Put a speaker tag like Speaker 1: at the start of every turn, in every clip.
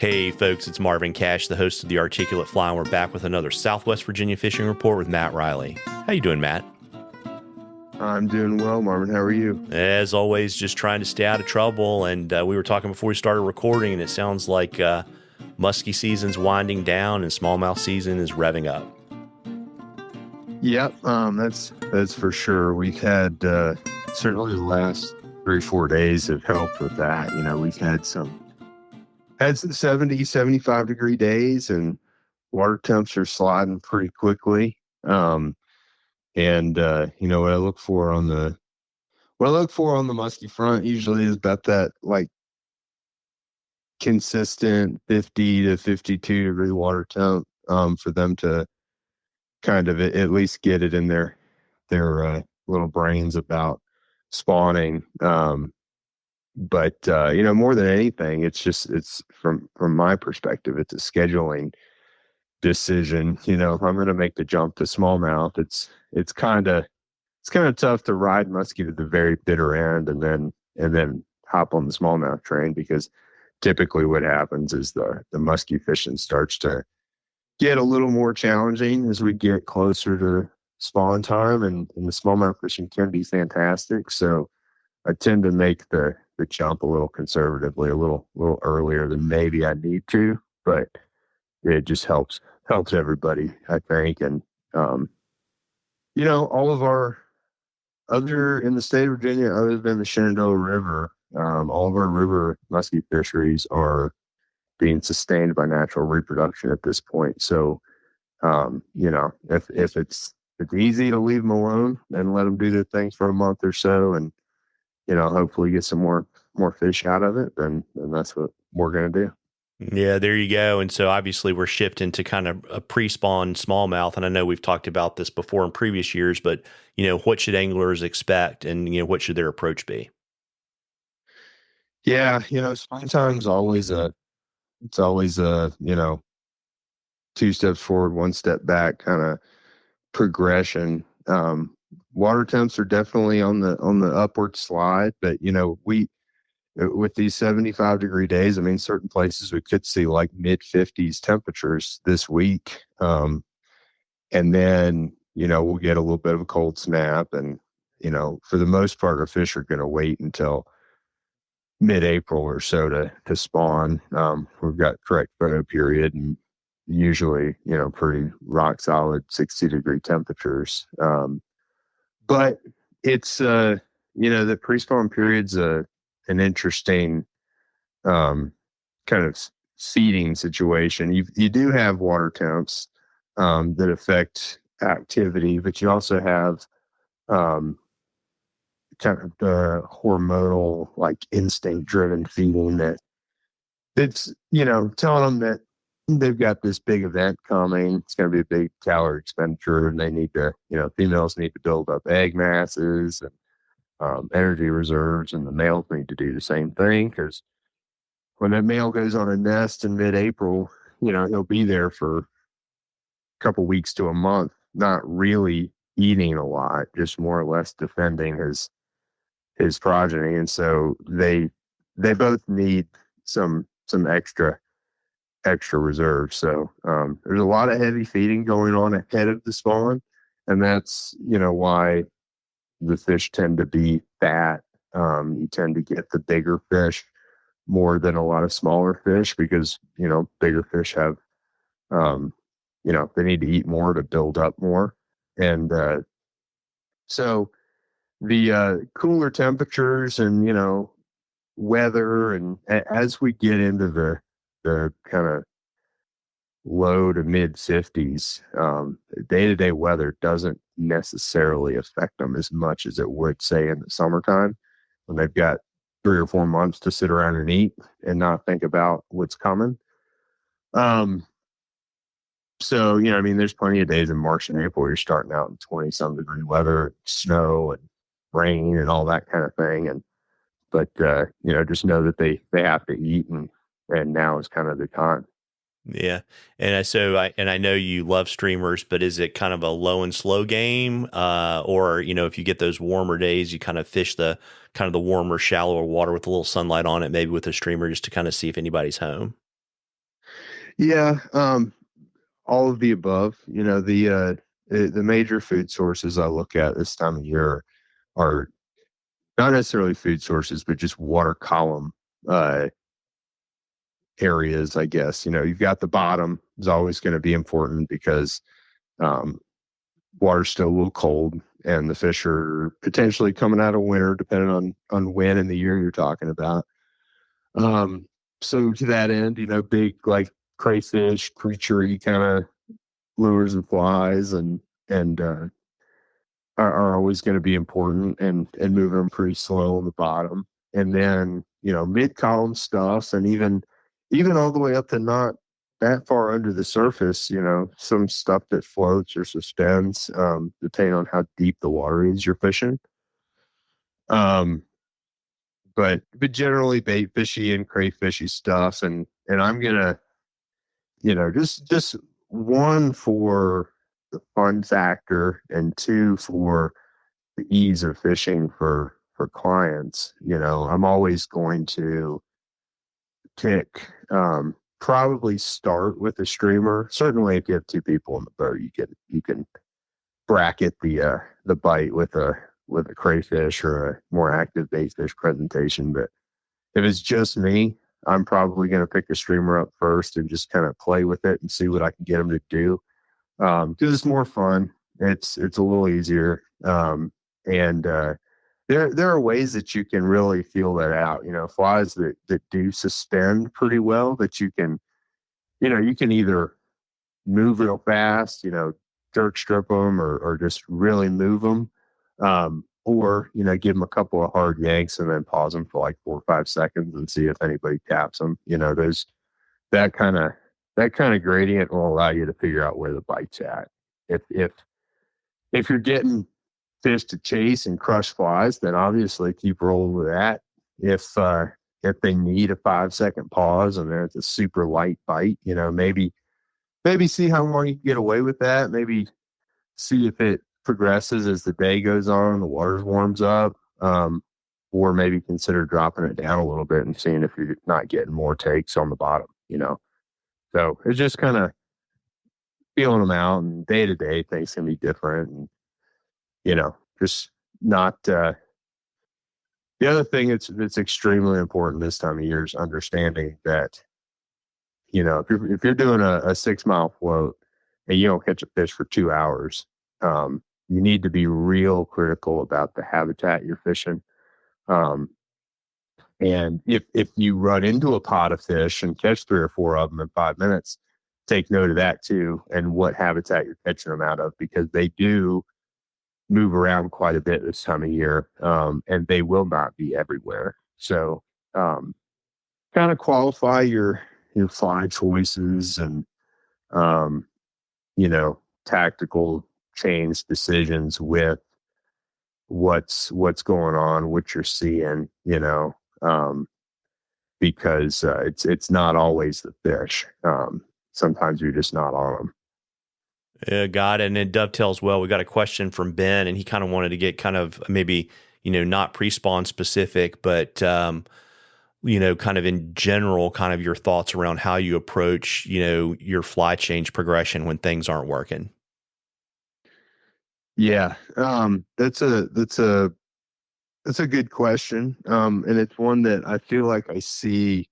Speaker 1: Hey folks, it's Marvin Cash, the host of the Articulate Fly, and we're back with another Southwest Virginia fishing report with Matt Reilly. How you doing, Matt?
Speaker 2: I'm doing well, Marvin. How are you?
Speaker 1: As always, just trying to stay out of trouble. And we were talking before we started recording, and it sounds like musky season's winding down and smallmouth season is revving up.
Speaker 2: Yep, that's for sure. We've had certainly the last 3-4 days have helped with that. You know, we've had some 70, 75 degree days, and water temps are sliding pretty quickly. You know, what I look for on the musky front usually is about that like consistent 50 to 52 degree water temp, for them to kind of at least get it in their little brains about spawning. You know, more than anything, it's from my perspective, it's a scheduling decision. You know, if I'm going to make the jump to smallmouth, it's kind of tough to ride muskie to the very bitter end and then hop on the smallmouth train, because typically what happens is the musky fishing starts to get a little more challenging as we get closer to spawn time, and the smallmouth fishing can be fantastic. So I tend to make the jump a little conservatively, a little earlier than maybe I need to, but it just helps everybody, I think. And you know, all of our other in the state of Virginia, other than the Shenandoah River, all of our river musky fisheries are being sustained by natural reproduction at this point. So, you know, if it's easy to leave them alone and let them do their things for a month or so, and you know, hopefully get some more fish out of it, then that's what we're gonna do.
Speaker 1: Yeah, there you go. And so obviously we're shifting to kind of a pre-spawn smallmouth. And I know we've talked about this before in previous years, but you know, what should anglers expect, and you know, what should their approach be?
Speaker 2: Yeah, you know, springtime's always a you know, 2 steps forward, 1 step back kind of progression. Water temps are definitely on the upward slide, but you know, we with these 75 degree days, I mean, certain places we could see like mid 50s temperatures this week. And then, you know, we'll get a little bit of a cold snap, and, you know, for the most part, our fish are going to wait until mid-April or so to spawn. We've got correct photo period, and usually, you know, pretty rock solid 60 degree temperatures. But it's, you know, the pre-spawn period's an interesting kind of seeding situation. You do have water temps that affect activity, but you also have um, kind of the hormonal, like instinct driven feeding that's, you know, telling them that they've got this big event coming. It's going to be a big calorie expenditure, and they need to, you know, females need to build up egg masses and energy reserves, and the males need to do the same thing, because when that male goes on a nest in mid-April, you know, he'll be there for a couple weeks to a month, not really eating a lot, just more or less defending his progeny. And so they both need some extra reserves. So there's a lot of heavy feeding going on ahead of the spawn, and that's, you know, why the fish tend to be fat. You tend to get the bigger fish more than a lot of smaller fish, because, you know, bigger fish have, you know, they need to eat more to build up more. And so the cooler temperatures and, you know, weather, and as we get into the kind of low to mid 50s, day-to-day weather doesn't necessarily affect them as much as it would, say, in the summertime, when they've got 3 or 4 months to sit around and eat and not think about what's coming. Um, so, you know, I mean, there's plenty of days in March and April where you're starting out in 20 some degree weather, snow and rain and all that kind of thing. You know, just know that they have to eat, and now is kind of the time.
Speaker 1: Yeah. And I know you love streamers, but is it kind of a low and slow game? Or, you know, if you get those warmer days, you kind of fish the kind of the warmer, shallower water with a little sunlight on it, maybe with a streamer, just to kind of see if anybody's home.
Speaker 2: Yeah, all of the above. You know, the major food sources I look at this time of year are not necessarily food sources, but just water column uh, areas. I guess you know you've got the bottom is always going to be important because um, water's still a little cold, and the fish are potentially coming out of winter, depending on when in the year you're talking about. Um, so to that end, you know, big like crayfish, creaturey kind of lures and flies, and are always going to be important, and moving them pretty slow on the bottom. And then you know mid column stuff, and even all the way up to not that far under the surface. You know, some stuff that floats or suspends, depending on how deep the water is you're fishing. Um, but generally bait fishy and crayfishy stuff, and I'm gonna you know just one for the fun factor, and two for the ease of fishing for clients. You know, I'm always going to pick probably start with a streamer. Certainly if you have two people in the boat, you can bracket the bite with a crayfish or a more active baitfish presentation. But if it's just me, I'm probably going to pick a streamer up first and just kind of play with it and see what I can get them to do, because it's more fun. It's a little easier, and there are ways that you can really feel that out. You know, flies that do suspend pretty well, that you can either move real fast, you know, jerk strip them, or just really move them, or you know give them a couple of hard yanks and then pause them for like 4 or 5 seconds and see if anybody taps them. You know, there's that kind of that kind of gradient will allow you to figure out where the bite's at. If you're getting fish to chase and crush flies, then obviously keep rolling with that. If they need a 5 second pause and there's a super light bite, you know, maybe see how long you can get away with that. Maybe see if it progresses as the day goes on, the water warms up, or maybe consider dropping it down a little bit and seeing if you're not getting more takes on the bottom. You know, so it's just kind of feeling them out, and day to day things can be different, and you know, just not. The other thing that's extremely important this time of year is understanding that you know if you're doing a 6 mile float and you don't catch a fish for 2 hours, you need to be real critical about the habitat you're fishing. Um, and if you run into a pot of fish and catch 3 or 4 of them in 5 minutes, take note of that too, and what habitat you're catching them out of, because they do move around quite a bit this time of year, and they will not be everywhere. So, um, kind of qualify your fly choices, and um, you know tactical change decisions with what's going on, what you're seeing. You know, because it's not always the fish. Sometimes you're just not on them.
Speaker 1: Got it. And it dovetails well. We got a question from Ben, and he kind of wanted to get kind of maybe, not pre-spawn specific, but, kind of in general, kind of your thoughts around how you approach, your fly change progression when things aren't working.
Speaker 2: Yeah, that's a good question, and it's one that I feel like I see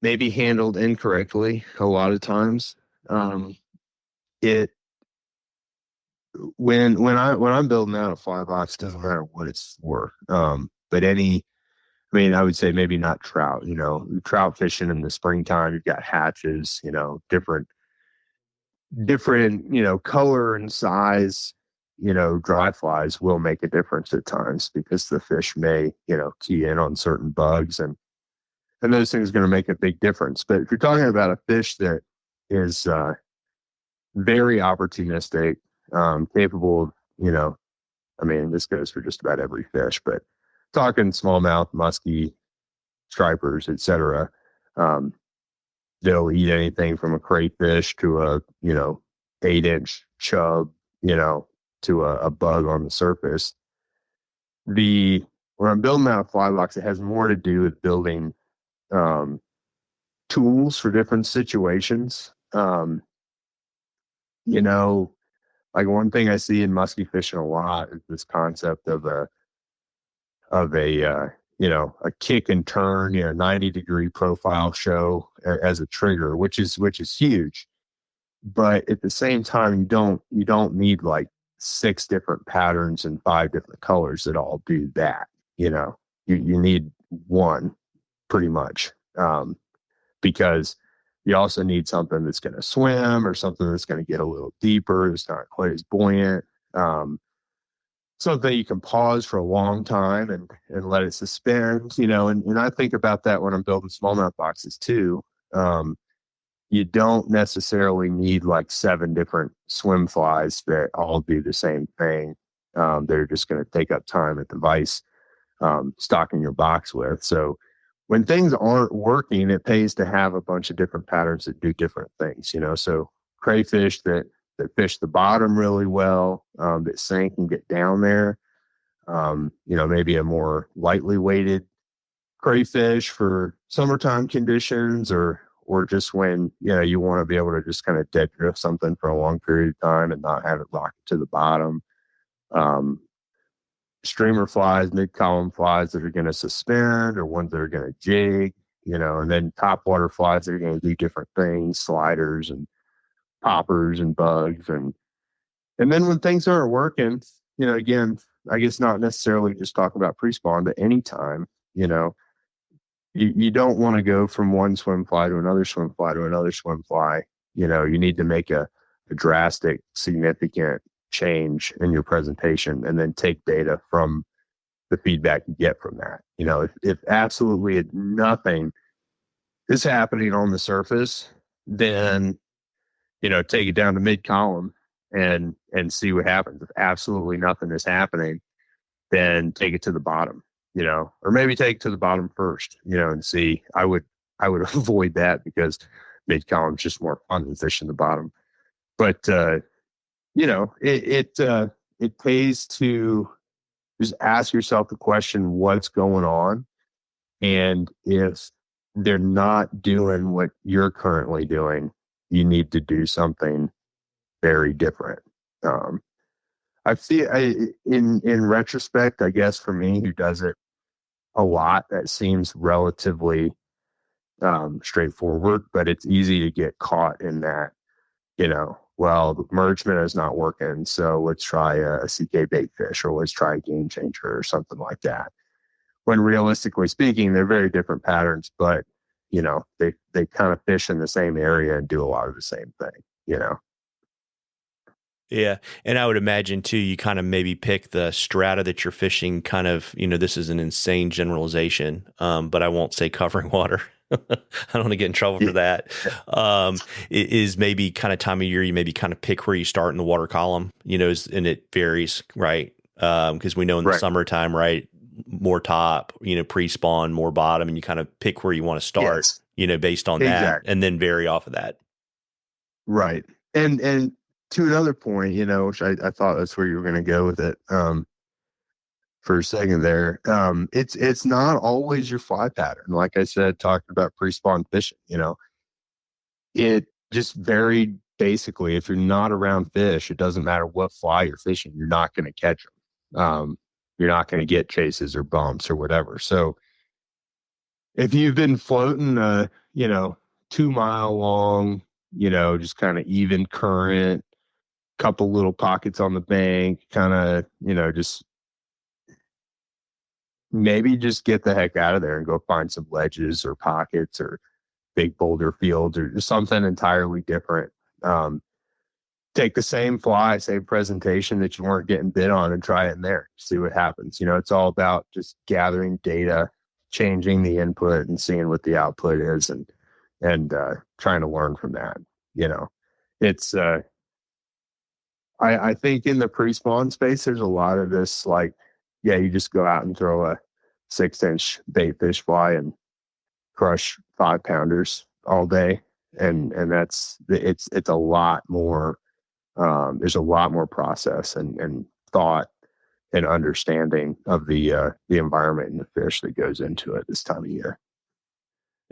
Speaker 2: maybe handled incorrectly a lot of times. It when I'm building out a fly box, doesn't matter what it's for. But I mean, I would say maybe not trout. You know, trout fishing in the springtime, you've got hatches. You know, different color and size. You know, dry flies will make a difference at times because the fish may key in on certain bugs, and those things are going to make a big difference. But if you're talking about a fish that is very opportunistic, capable of, I mean, this goes for just about every fish, but talking smallmouth, musky, stripers, etc. Um, they'll eat anything from a crayfish to a 8-inch chub, to a bug on the surface. The When I'm building out a fly box, it has more to do with building um, tools for different situations. You know, like one thing I see in musky fishing a lot is this concept of a kick and turn, 90-degree profile show as a trigger, which is huge. But at the same time, you don't need like 6 different patterns and 5 different colors that all do that. You need one pretty much, because you also need something that's going to swim or something that's going to get a little deeper. It's not quite as buoyant. Um, Something you can pause for a long time and let it suspend, and I think about that when I'm building smallmouth boxes too. You don't necessarily need like 7 different swim flies that all do the same thing. They're just going to take up time at the vise, stocking your box with. So when things aren't working, it pays to have a bunch of different patterns that do different things. So crayfish that fish the bottom really well, that sink and get down there. Maybe a more lightly weighted crayfish for summertime conditions, or just when you want to be able to just kind of dead drift something for a long period of time and not have it rock to the bottom. Um, Streamer flies, mid column flies that are going to suspend, or ones that are going to jig, and then top water flies that are going to do different things, sliders and poppers and bugs, and then when things aren't working, again, I guess not necessarily just talking about pre-spawn, but anytime, you don't want to go from one swim fly to another swim fly to another swim fly. You need to make a drastic, significant change in your presentation and then take data from the feedback you get from that. If absolutely nothing is happening on the surface, then, take it down to mid column and see what happens. If absolutely nothing is happening, then take it to the bottom, or maybe take it to the bottom first, and see. I would avoid that because mid column is just more fun than fishing the bottom. But it pays to just ask yourself the question, what's going on? And if they're not doing what you're currently doing, you need to do something very different. Um, in retrospect, I guess for me, who does it a lot, that seems relatively straightforward, but it's easy to get caught in that. Well, the mergement is not working, so let's try a CK baitfish, or let's try a game changer or something like that. When realistically speaking, they're very different patterns, but they kind of fish in the same area and do a lot of the same thing.
Speaker 1: Yeah. And I would imagine too, you kind of maybe pick the strata that you're fishing kind of, this is an insane generalization, but I won't say covering water. I don't want to get in trouble for that. It is maybe kind of time of year, you maybe kind of pick where you start in the water column, and it varies, right? Because we know in the summertime, right, more top, pre-spawn, more bottom, and you kind of pick where you want to start, based on that, and then vary off of that.
Speaker 2: Right. And to another point, which I thought that's where you were going to go with it, for a second there. It's not always your fly pattern. Like I said, talking about pre-spawn fishing, it just very basically, if you're not around fish, it doesn't matter what fly you're fishing, you're not going to catch them. You're not going to get chases or bumps or whatever. So if you've been floating 2-mile long, just kind of even current, couple little pockets on the bank, kind of, just maybe just get the heck out of there and go find some ledges or pockets or big boulder fields or just something entirely different. Take the same fly, same presentation that you weren't getting bit on, and try it in there. See what happens. It's all about just gathering data, changing the input and seeing what the output is, and trying to learn from that. It's I think in the pre-spawn space, there's a lot of this, like, you just go out and throw a 6-inch baitfish fly and crush 5-pounders all day. And it's a lot more, there's a lot more process and thought and understanding of the environment and the fish that goes into it this time of year.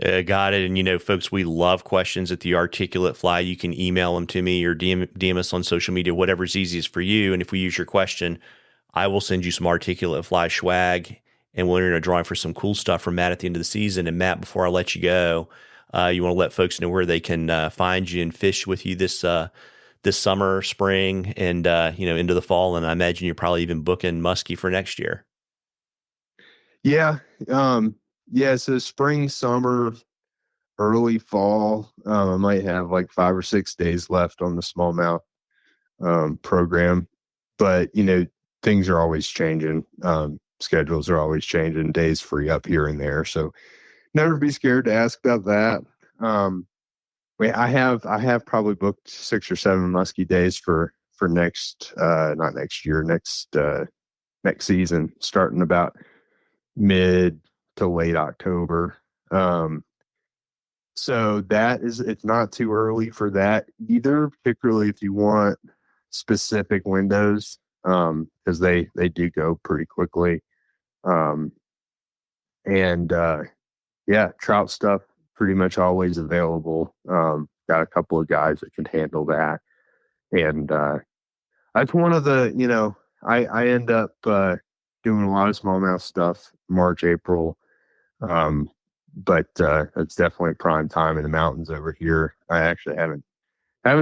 Speaker 1: Got it. And, folks, we love questions at the Articulate Fly. You can email them to me or DM us on social media, whatever's easiest for you. And if we use your question, I will send you some Articulate Fly swag, and we're in a drawing for some cool stuff from Matt at the end of the season. And Matt, before I let you go, you want to let folks know where they can find you and fish with you this summer, spring, and into the fall. And I imagine you're probably even booking musky for next year.
Speaker 2: Yeah. Yeah. So spring, summer, early fall, I might have like 5 or 6 days left on the smallmouth program, but things are always changing. Schedules are always changing, days free up here and there. So never be scared to ask about that. I have probably booked 6 or 7 musky days for next, not next year, next season, starting about mid to late October. So it's not too early for that either, particularly if you want specific windows, because they do go pretty quickly. And yeah, trout stuff pretty much always available. Got a couple of guys that can handle that. And that's one of the, I end up doing a lot of smallmouth stuff March, April. But it's definitely prime time in the mountains over here. I actually haven't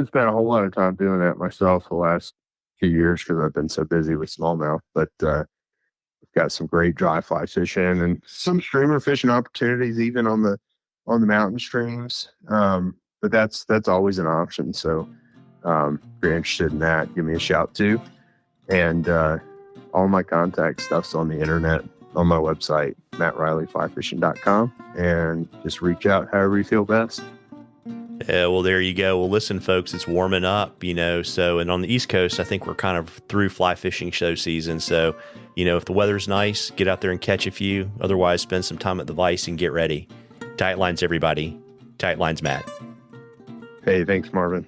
Speaker 2: spent a whole lot of time doing that myself the last few years because I've been so busy with smallmouth. But we've got some great dry fly fishing and some streamer fishing opportunities even on the mountain streams. But that's always an option. So if you're interested in that, give me a shout too. And all my contact stuff's on the internet on my website, MattReillyFlyFishing.com, and just reach out however you feel best.
Speaker 1: Yeah, well, there you go. Well, listen, folks, it's warming up, so, and on the East Coast, I think we're kind of through fly fishing show season. So, if the weather's nice, get out there and catch a few. Otherwise, spend some time at the Vice and get ready. Tight lines, everybody. Tight lines, Matt.
Speaker 2: Hey, thanks, Marvin.